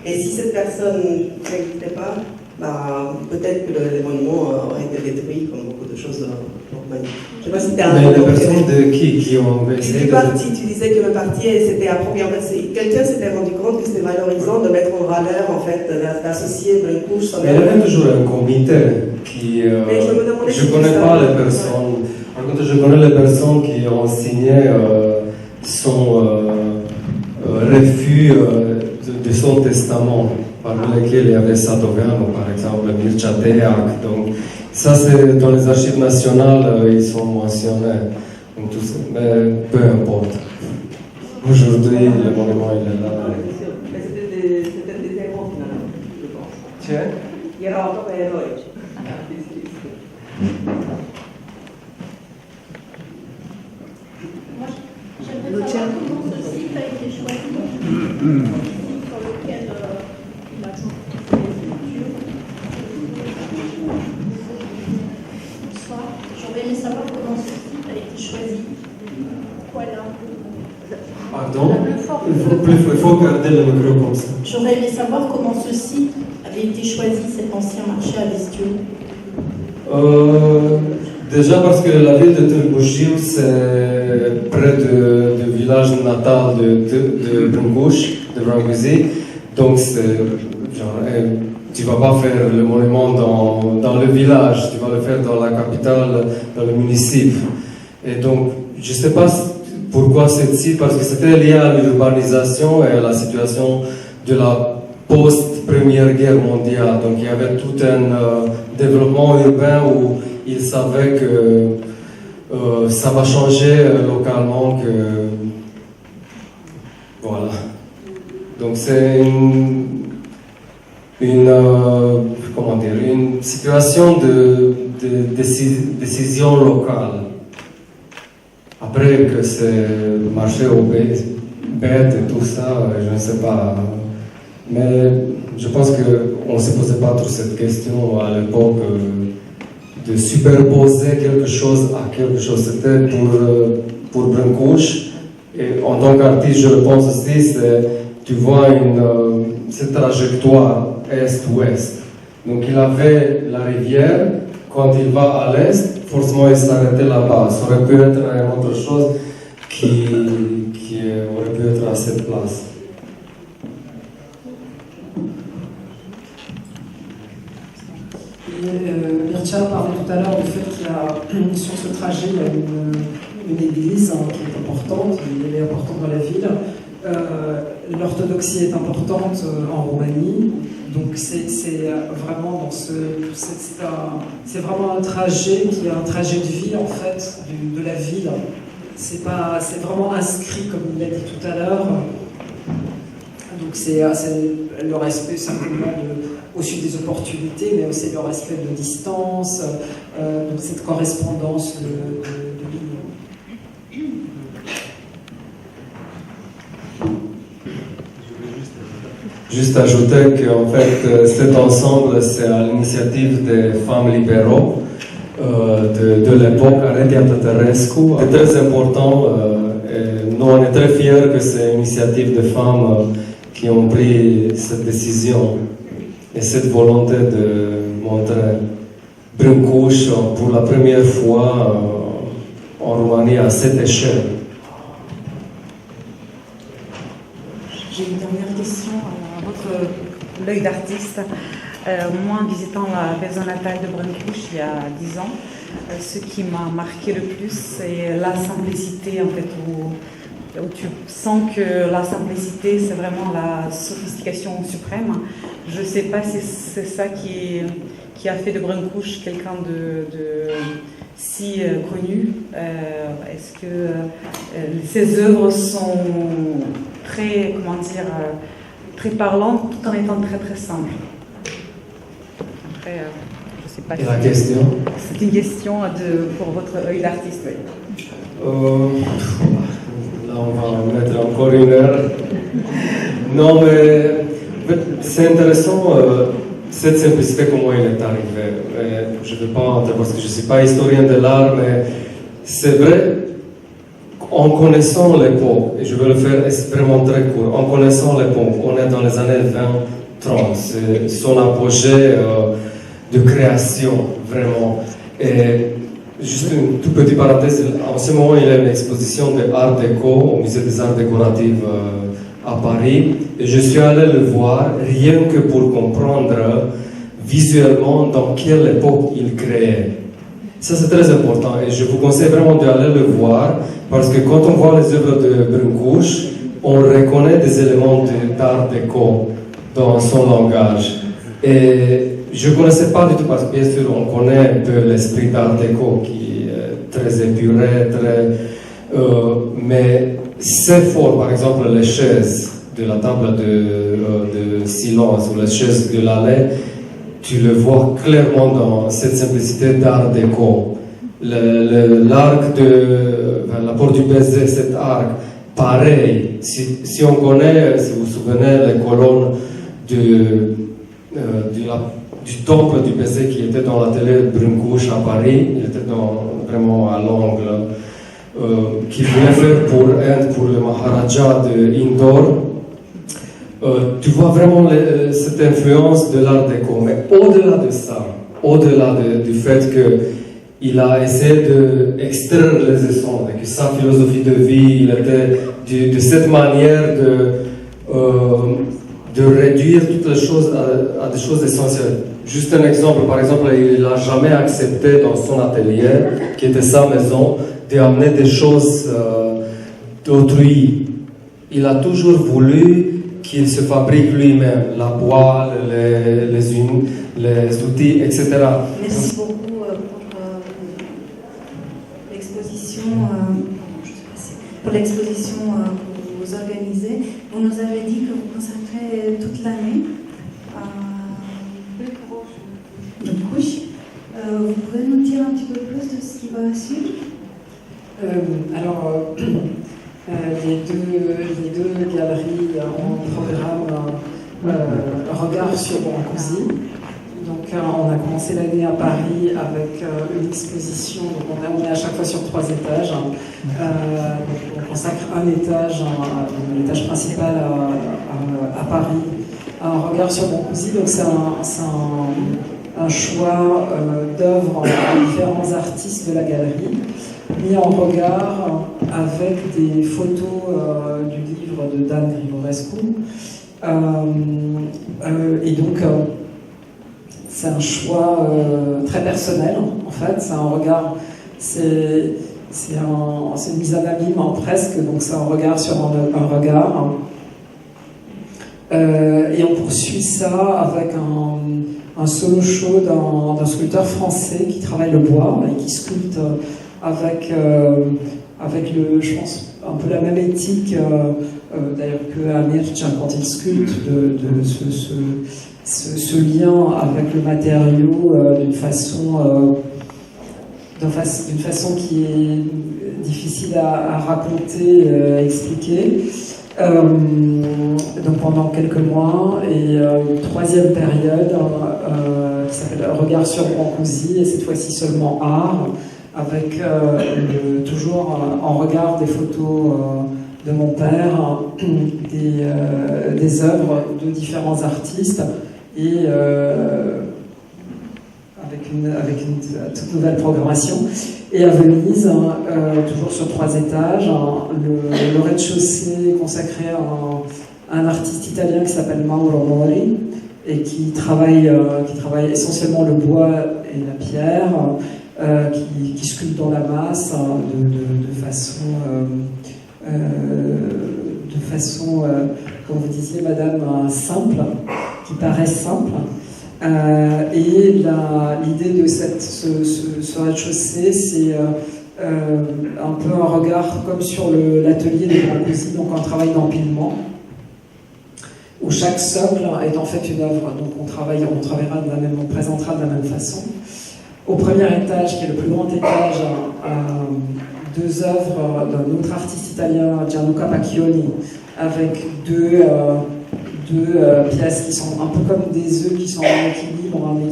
Speaker 6: Et si cette personne n'existait pas, bah, peut-être que les monuments auraient été détruits, comme beaucoup de choses en Roumanie. Je ne sais pas si c'était un...
Speaker 4: Mais les personnes de qui ont essayé
Speaker 6: du parti, tu disais que le parti s'était approprié. En fait, quelqu'un s'était rendu compte que c'était valorisant de mettre en valeur, en fait, d'associer Brâncuș.
Speaker 4: Mais il y avait toujours un comité qui... je ne connais pas les personnes. Par contre, je connais les personnes qui ont signé son refus de son testament, parmi lesquels il y avait Sadoveanu, par exemple, Mircea Deac. Donc, ça, c'est dans les archives nationales, ils sont mentionnés. Donc, tout ça, mais peu importe. Aujourd'hui, le monument il est là.
Speaker 6: Mais c'était des héros finalement, je pense.
Speaker 4: Tiens.
Speaker 6: Il era un héros.
Speaker 7: J'aimerais savoir comment ce site a été choisi, sur lequel il a construit les sculptures. Bonsoir. J'aurais aimé savoir comment ce site a été choisi. Voilà.
Speaker 4: Pardon? Il faut garder le micro comme ça.
Speaker 7: J'aurais aimé savoir comment ce site avait été choisi, cet ancien marché à bestiaux.
Speaker 4: Déjà parce que la ville de Târgu, c'est près du village natal de Brâncuși, de Brancusi. Donc tu ne vas pas faire le monument dans le village, tu vas le faire dans la capitale, dans le municipe. Et donc, je ne sais pas pourquoi c'est ici, parce que c'était lié à l'urbanisation et à la situation de la post-première guerre mondiale. Donc il y avait tout un développement urbain où ils savaient que ça va changer localement, que voilà. Donc c'est comment dire, une situation de décision locale. Après que c'est marché au bête et tout ça, je ne sais pas. Mais je pense qu'on ne se posait pas trop cette question à l'époque de superposer quelque chose à quelque chose. C'était pour Brâncuși. Et en tant qu'artiste, je le pense aussi, tu vois cette trajectoire est-ouest. Donc il avait la rivière, quand il va à l'est, forcément il s'arrêtait là-bas. Ça aurait pu être une autre chose qui aurait pu être à cette place.
Speaker 5: Mircea parlait tout à l'heure du fait qu'il y a, sur ce trajet, il y a une église qui est importante, elle est importante dans la ville. L'orthodoxie est importante en Roumanie, donc c'est vraiment dans c'est vraiment un trajet qui est un trajet de vie en fait de la ville. C'est vraiment inscrit comme il l'a dit tout à l'heure. Donc c'est le respect simplement aussi des opportunités, mais aussi le respect de distance, donc cette correspondance de ligne.
Speaker 4: Juste ajouter qu'en fait, cet ensemble, c'est à l'initiative des femmes libéraux de l'époque, Aretia Tătărescu. C'est très important. Et nous, on est très fiers que c'est une initiative de femmes qui ont pris cette décision et cette volonté de montrer Brâncuși pour la première fois en Roumanie à cette échelle.
Speaker 8: J'ai une dernière question à votre l'œil d'artiste. Moi, en visitant la maison natale de Brâncuși il y a 10 ans, ce qui m'a marqué le plus, c'est la simplicité, en fait, où tu sens que la simplicité, c'est vraiment la sophistication suprême. Je ne sais pas si c'est ça qui a fait de Brâncuși quelqu'un de si connu. Est-ce que ses œuvres sont très, comment dire, très parlantes tout en étant très très simples? Après, je sais pas.
Speaker 4: Et la question?
Speaker 8: C'est une question pour votre œil d'artiste, oui.
Speaker 4: Là, on va mettre encore une heure. Non, mais c'est intéressant cette simplicité, comment il est arrivé. Je ne vais pas entrer parce que je ne suis pas historien de l'art, mais c'est vrai, en connaissant l'époque, et je vais le faire vraiment très court, en connaissant l'époque, on est dans les années 20-30, c'est son apogée de création, vraiment. Et juste une toute petite parenthèse, en ce moment, il y a une exposition de Art Déco au Musée des Arts Décoratifs à Paris. Et je suis allé le voir rien que pour comprendre visuellement dans quelle époque il créait. Ça, c'est très important et je vous conseille vraiment d'aller le voir parce que quand on voit les œuvres de Brâncuși, on reconnaît des éléments d'Art Déco dans son langage. Et je ne connaissais pas du tout parce que bien sûr on connaît un peu l'esprit d'Art Déco qui est très épuré, mais c'est fort, par exemple les chaises de la table de silence ou les chaises de l'allée, tu le vois clairement dans cette simplicité d'art déco. L'arc la porte du baiser, cet arc, pareil, si on connaît, si vous vous souvenez, les colonnes du temple du baiser qui était dans l'atelier de Brune-Couche à Paris, il était vraiment à l'angle, qu'il voulait faire pour le Maharaja de Indore. Tu vois vraiment cette influence de l'art déco, mais au-delà de ça, au-delà du fait qu'il a essayé d'extraire les essences, que sa philosophie de vie, il était de cette manière de réduire toutes les choses à des choses essentielles. Juste un exemple, par exemple, il n'a jamais accepté dans son atelier, qui était sa maison, d'amener des choses d'autrui. Il a toujours voulu qu'il se fabrique lui-même, la poêle, les outils, etc.
Speaker 9: Merci beaucoup pour l'exposition. Pour l'exposition que vous organisez. Vous nous avez dit que vous consacrez toute l'année à Brune-Couche. Vous pouvez nous dire un petit peu plus de ce qui va suivre?
Speaker 5: Les deux galeries en programme Regard sur Brancusi. Donc on a commencé l'année à Paris avec une exposition, donc on est à chaque fois sur 3 étages. On consacre un étage, l'étage principal à Paris, à un regard sur Brancusi. Donc c'est un choix d'œuvres de différents artistes de la galerie, mis en regard avec des photos du livre de Dan Grigorescu. Et donc, c'est un choix très personnel, en fait. C'est un regard, c'est une mise en abîme presque, donc c'est un regard sur un regard. Et on poursuit ça avec un solo show d'un sculpteur français qui travaille le bois et qui sculpte avec je pense, un peu la même éthique d'ailleurs que Amircha quand il sculpte, de ce lien avec le matériau d'une façon qui est difficile à raconter, à expliquer. Donc pendant quelques mois, et une troisième période qui s'appelle Regard sur Brancusi, et cette fois-ci seulement art, avec toujours en regard des photos de mon père, des œuvres de différents artistes, et avec une toute nouvelle programmation. Et à Venise, toujours sur 3 étages, le rez-de-chaussée consacré à un artiste italien qui s'appelle Mauro Mori, et qui travaille essentiellement le bois et la pierre, qui sculpte dans la masse de façon, comme vous disiez, madame, simple, qui paraît simple. Et l'idée de ce rez-de-chaussée, c'est un peu un regard comme sur l'atelier de Brancusi, donc un travail d'empilement, où chaque socle est en fait une œuvre. Donc on présentera de la même façon. Au premier étage, qui est le plus grand étage, 2 œuvres d'un autre artiste italien, Gianluca Pacchioni, avec deux pièces qui sont un peu comme des œufs qui sont en équilibre, mais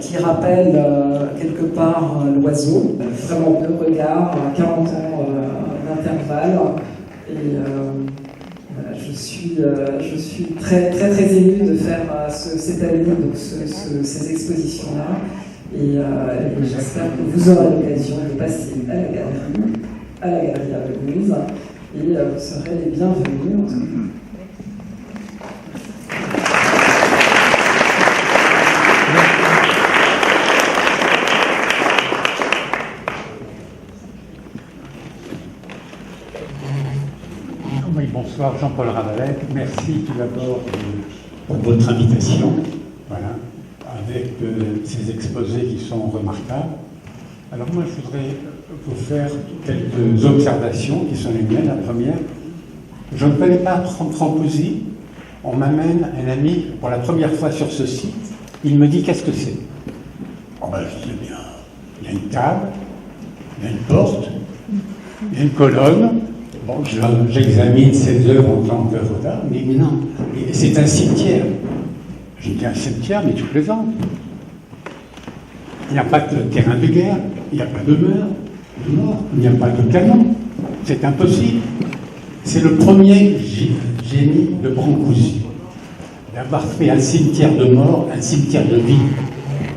Speaker 5: qui rappellent quelque part l'oiseau. Vraiment 2 regards, 40 ans d'intervalle. Et je suis très très très émue de faire cette année donc ces expositions-là. Et j'espère que vous aurez l'occasion de passer à la galerie à Venise, et vous serez les bienvenus en tout cas.
Speaker 10: Oui, bonsoir, Jean-Paul Ravalette. Merci tout d'abord pour votre invitation, voilà, avec ces exposés qui sont remarquables. Alors moi, je voudrais vous faire quelques observations qui sont les miennes. La première, je ne connais pas Brancusi. On m'amène un ami pour la première fois sur ce site. Il me dit qu'est-ce que c'est. Oh ben, je sais bien. Il y a une table, il y a une porte, il y a une colonne. Bon, j'examine ces œuvres en tant qu'œuvre d'art, mais non, c'est un cimetière. J'ai dit un cimetière, mais tu plaisantes. Il n'y a pas de terrain de guerre, il n'y a pas de mort, il n'y a pas de canon. C'est impossible. C'est le premier génie de Brancusi, d'avoir fait un cimetière de mort, un cimetière de vie.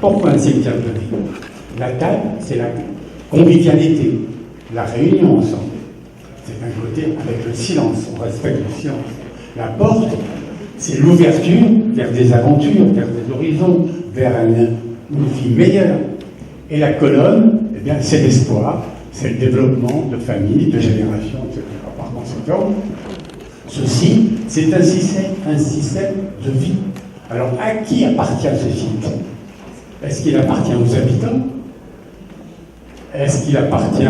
Speaker 10: Pourquoi un cimetière de vie? La table, c'est la convivialité, la réunion ensemble. C'est d'un côté avec le silence, on respecte le silence. La porte, c'est l'ouverture vers des aventures, vers des horizons, vers une vie meilleure. Et la colonne, eh bien, c'est l'espoir, c'est le développement de familles, de générations, etc. Par conséquent, ceci, c'est un système de vie. Alors, à qui appartient ce site? Est-ce qu'il appartient aux habitants? Est-ce qu'il appartient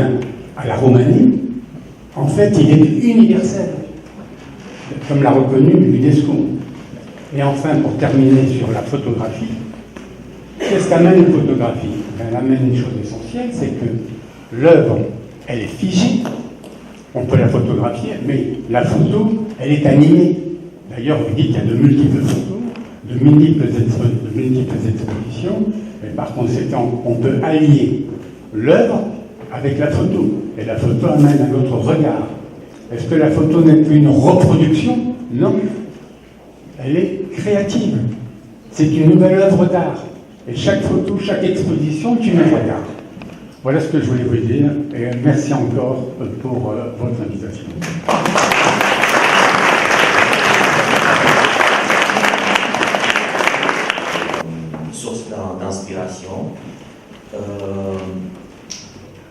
Speaker 10: à la Roumanie? En fait, il est universel, comme l'a reconnu l'UNESCO. Et enfin, pour terminer sur la photographie, qu'est-ce qu'amène une photographie? Elle amène une chose essentielle, c'est que l'œuvre, elle est figée, on peut la photographier, mais la photo, elle est animée. D'ailleurs, vous dites qu'il y a de multiples photos, de multiples expositions, et par conséquent, on peut allier l'œuvre avec la photo. Et la photo amène un autre regard. Est-ce que la photo n'est plus une reproduction? Non. Elle est créative. C'est une nouvelle œuvre d'art. Et chaque photo, chaque exposition est une œuvre d'art. Voilà ce que je voulais vous dire. Et merci encore pour votre invitation.
Speaker 11: Source d'inspiration.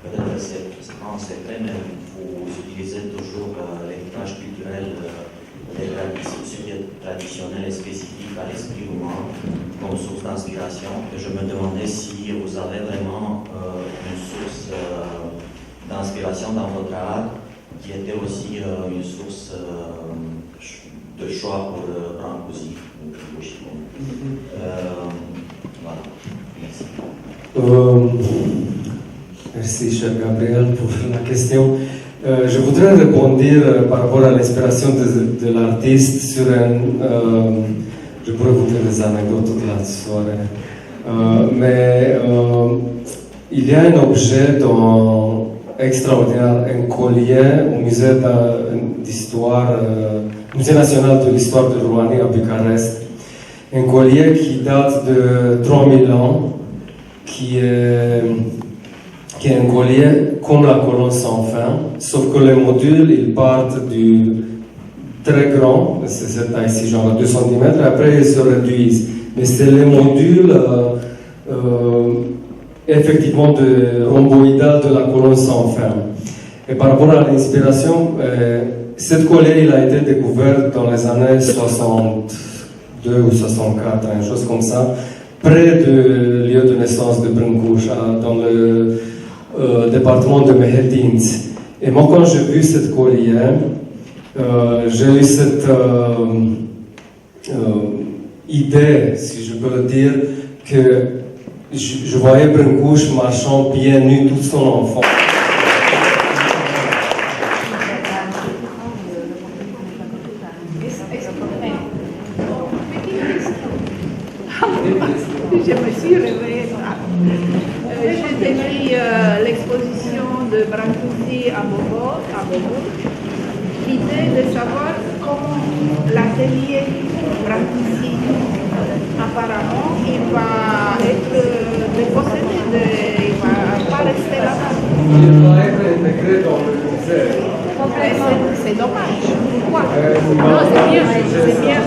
Speaker 11: Peut-être que c'est pas un secret, mais vous utilisez toujours l'héritage culturel des traditionnels et spécifiques à l'esprit humain comme source d'inspiration. Et je me demandais si vous avez vraiment une source d'inspiration dans votre art qui était aussi une source de choix pour Brancusi ou Bushido. Voilà, merci.
Speaker 4: Merci, cher Gabriel, pour la question. Je voudrais répondre par rapport à l'inspiration de l'artiste sur je pourrais vous dire des anecdotes toute la soirée. Mais il y a un objet extraordinaire, un collier au musée d'histoire, Musée national de l'histoire de Roumanie à Bucarest. Un collier qui date de 3000 ans, qui est un collier comme la colonne sans fin, sauf que les modules, ils partent du très grand, c'est cette taille-ci, genre 2 cm, et après ils se réduisent. Mais c'est les modules, effectivement, de rhomboïdal de la colonne sans fin. Et par rapport à l'inspiration, cette collier, il a été découvert dans les années 62 ou 64, une chose comme ça, près du lieu de naissance de Brâncuș, dans le département de Mehedinți. Et moi, quand j'ai vu cette collier, j'ai eu cette idée, si je peux le dire, que je voyais Brâncuș marchant bien nu toute son enfant.
Speaker 7: Je me suis réveillée. J'ai décrit l'exposition de Brancusi à Bobo. L'idée de savoir comment l'atelier Brancusi, apparemment, il va être dépossédé, il ne va pas rester là-bas.
Speaker 4: Il va être intégré dans le musée.
Speaker 7: C'est dommage. Pourquoi? Non, c'est bien.